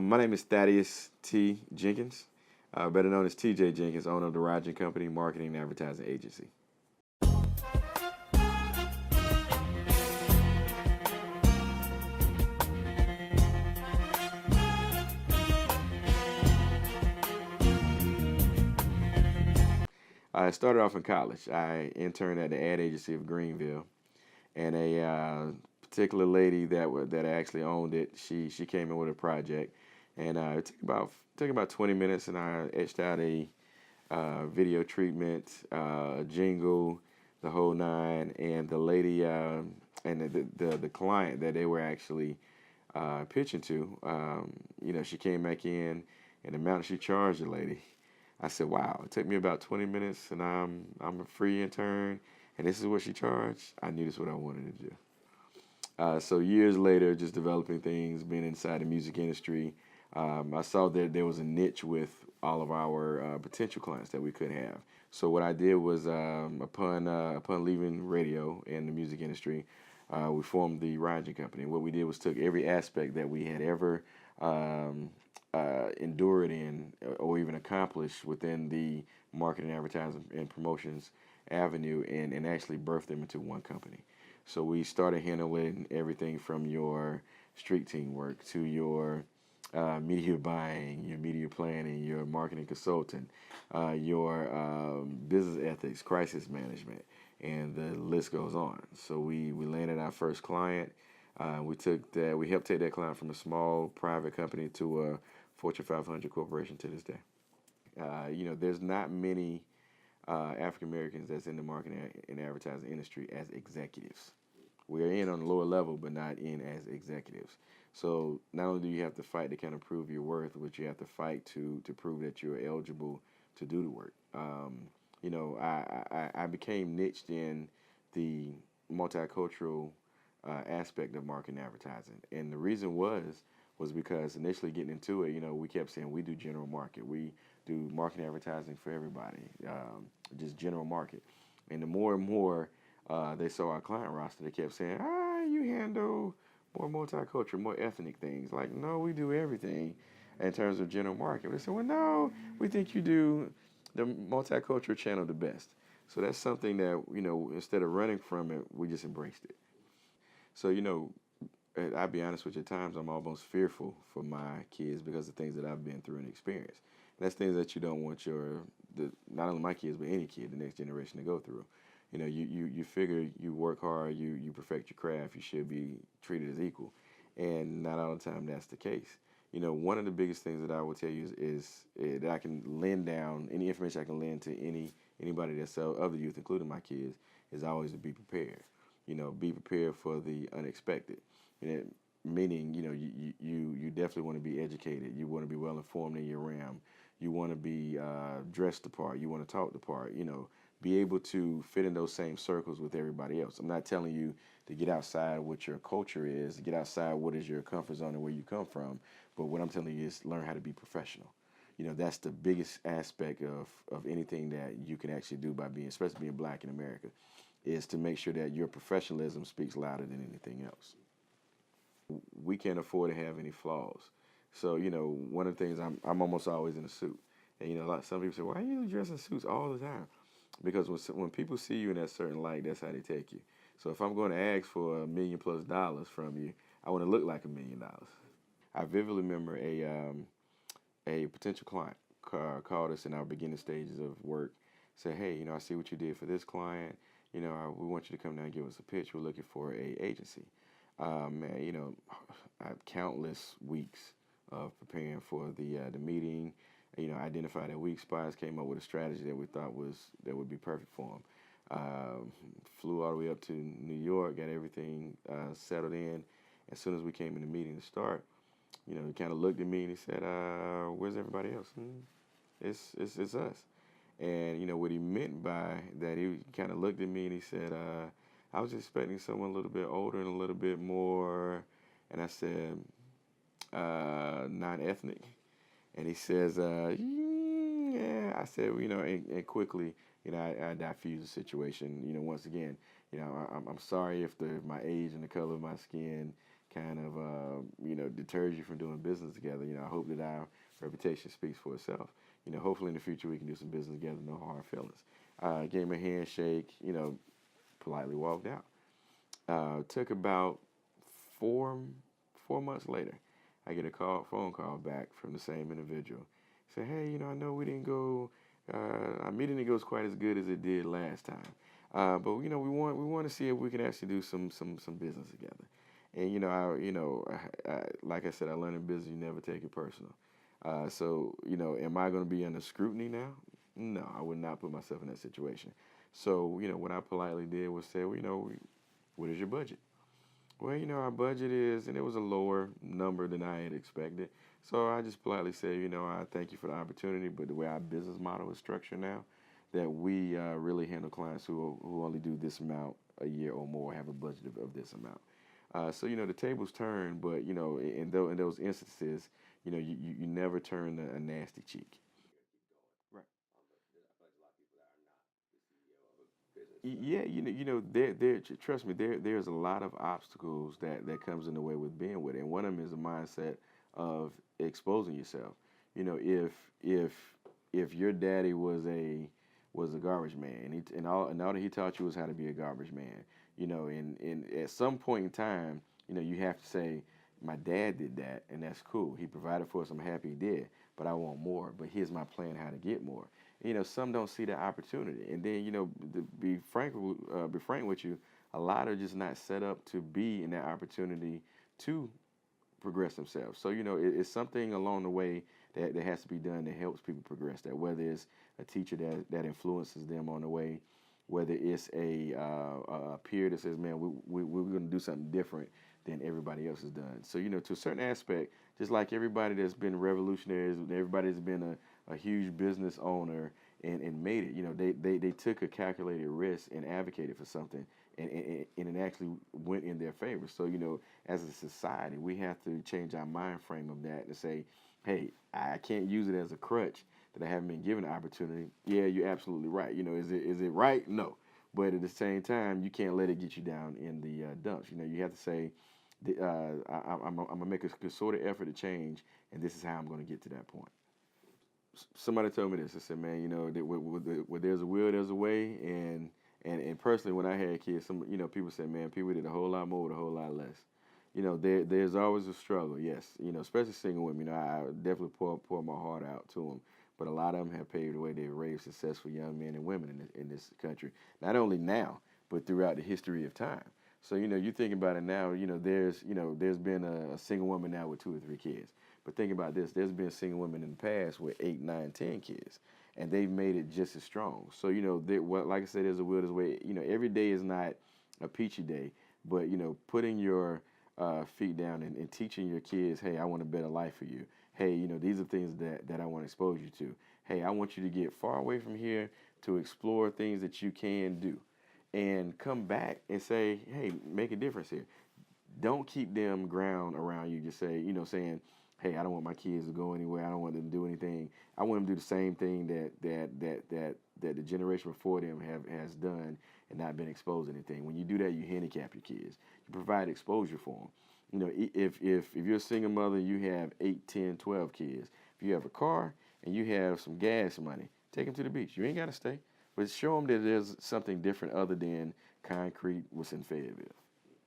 My name is Thaddeus T. Jenkins, better known as TJ Jenkins, owner of the Wrijen Company marketing and advertising agency. I started off in college. I interned at the ad agency of Greenville, and a particular lady that actually owned it. She came in with a project, and it took about 20 minutes, and I etched out a video treatment, jingle, the whole nine. And the lady and the client that they were actually pitching to, she came back in, and the amount she charged the lady, I said, "Wow, it took me about 20 minutes, and I'm a free intern, and this is what she charged." I knew this is what I wanted to do. So years later, just developing things, being inside the music industry, I saw that there was a niche with all of our potential clients that we could have. So what I did was, upon leaving radio and the music industry, we formed the Wrijen Company. What we did was took every aspect that we had ever um, endured in or even accomplished within the marketing, advertising, and promotions avenue, and actually birthed them into one company. So we started handling everything from your street team work to your media buying, your media planning, your marketing consultant, your business ethics, crisis management, and the list goes on. So we landed our first client. We helped take that client from a small private company to a Fortune 500 corporation to this day. There's not many African Americans that's in the marketing and advertising industry as executives. We're in on the lower level, but not in as executives. So not only do you have to fight to kind of prove your worth, but you have to fight to prove that you're eligible to do the work. I became niched in the multicultural aspect of marketing and advertising, and the reason was because initially getting into it, we kept saying we do general market, we do marketing advertising for everybody, just general market, and the more and more they saw our client roster, they kept saying, you handle more multicultural, more ethnic things. Like, no, we do everything in terms of general market. They said, well, no, we think you do the multicultural channel the best. So that's something that, instead of running from it, we just embraced it. So, I'll be honest with you, at times I'm almost fearful for my kids because of things that I've been through and experienced. And that's things that you don't want not only my kids, but any kid, the next generation to go through. You figure you work hard, you perfect your craft, you should be treated as equal. And not all the time that's the case. One of the biggest things that I will tell you is that I can lend down any information I can lend to anybody that's of the youth, including my kids, is always to be prepared. Be prepared for the unexpected. Meaning, you definitely want to be educated. You want to be well informed in your realm. You want to be dressed the part. You want to talk the part. Be able to fit in those same circles with everybody else. I'm not telling you to get outside what your culture is, to get outside what is your comfort zone and where you come from. But what I'm telling you is learn how to be professional. That's the biggest aspect of anything that you can actually do by especially being black in America, is to make sure that your professionalism speaks louder than anything else. We can't afford to have any flaws. So, one of the things, I'm almost always in a suit. And, some people say, why are you dressing suits all the time? Because when people see you in that certain light, that's how they take you. So if I'm going to ask for $1 million+ from you, I want to look like $1 million. I vividly remember a potential client called us in our beginning stages of work. Said, hey, I see what you did for this client. We want you to come down and give us a pitch. We're looking for a agency. I had countless weeks of preparing for the meeting. Identified their weak spots, came up with a strategy that we thought that would be perfect for them. Flew all the way up to New York, got everything settled in. As soon as we came in the meeting to start, he kind of looked at me and he said, "Where's everybody else?" It's us. And what he meant by that, he kind of looked at me and he said, "I was expecting someone a little bit older and a little bit more," and I said, "Non-ethnic." And he says, "Yeah." I said, and quickly, I diffused the situation. Once again, I'm sorry if my age and the color of my skin kind of deters you from doing business together. I hope that our reputation speaks for itself. Hopefully in the future we can do some business together, no hard feelings. Gave him a handshake, politely walked out. Took about four months later, I get a phone call back from the same individual. Say, hey, I know we didn't go, our meeting didn't go quite as good as it did last time. But we want to see if we can actually do some business together. And like I said, I learned in business you never take it personal. So am I going to be under scrutiny now? No, I would not put myself in that situation. So what I politely did was say, well, what is your budget? Well, our budget is, and it was a lower number than I had expected. So I just politely said, I thank you for the opportunity, but the way our business model is structured now, that we really handle clients who only do this amount a year or more, have a budget of this amount. So the tables turn, but in those instances, you never turn a nasty cheek. Right. Yeah, trust me, there's a lot of obstacles that comes in the way with being with it. And one of them is the mindset of exposing yourself. If your daddy was a garbage man, and all that he taught you was how to be a garbage man, and at some point in time, you have to say, my dad did that, and that's cool. He provided for us. I'm happy he did, but I want more. But here's my plan how to get more. Some don't see the opportunity, and then to be frank with you, a lot are just not set up to be in that opportunity to progress themselves. So it's something along the way that has to be done that helps people progress. That whether it's a teacher that influences them on the way, whether it's a peer that says, man, we're going to do something different than everybody else has done. So to a certain aspect, just like everybody that's been revolutionaries, everybody that's been a huge business owner and made it, they took a calculated risk and advocated for something, and it actually went in their favor. So as a society, we have to change our mind frame of that to say, hey, I can't use it as a crutch that I haven't been given the opportunity. Yeah, you're absolutely right. Is it right? No. But at the same time, you can't let it get you down in the dumps. You have to say, I'm going to make a concerted effort to change, and this is how I'm going to get to that point. Somebody told me this. I said, man, that where there's a will, there's a way. And personally, when I had kids, people said, man, people did a whole lot more with a whole lot less. There's always a struggle, yes. Especially single women. I definitely pour my heart out to them. But a lot of them have paved the way. They've raised successful young men and women in this country. Not only now, but throughout the history of time. So you think about it now. There's been a single woman now with 2 or 3 kids. But think about this: there's been single women in the past with 8, 9, 10 kids, and they've made it just as strong. So like I said, there's a will, there's a way. Every day is not a peachy day, but putting your feet down and teaching your kids, hey, I want a better life for you. Hey, these are things that I want to expose you to. Hey, I want you to get far away from here to explore things that you can do, and come back and say, hey, make a difference here. Don't keep them ground around you. Just say, saying, hey, I don't want my kids to go anywhere. I don't want them to do anything. I want them to do the same thing that the generation before them has done and not been exposed to anything. When you do that, you handicap your kids. You provide exposure for them. If you're a single mother, you have 8, 10, 12 kids. If you have a car and you have some gas money, take them to the beach. You ain't got to stay, but show them that there's something different other than concrete what's in Fayetteville.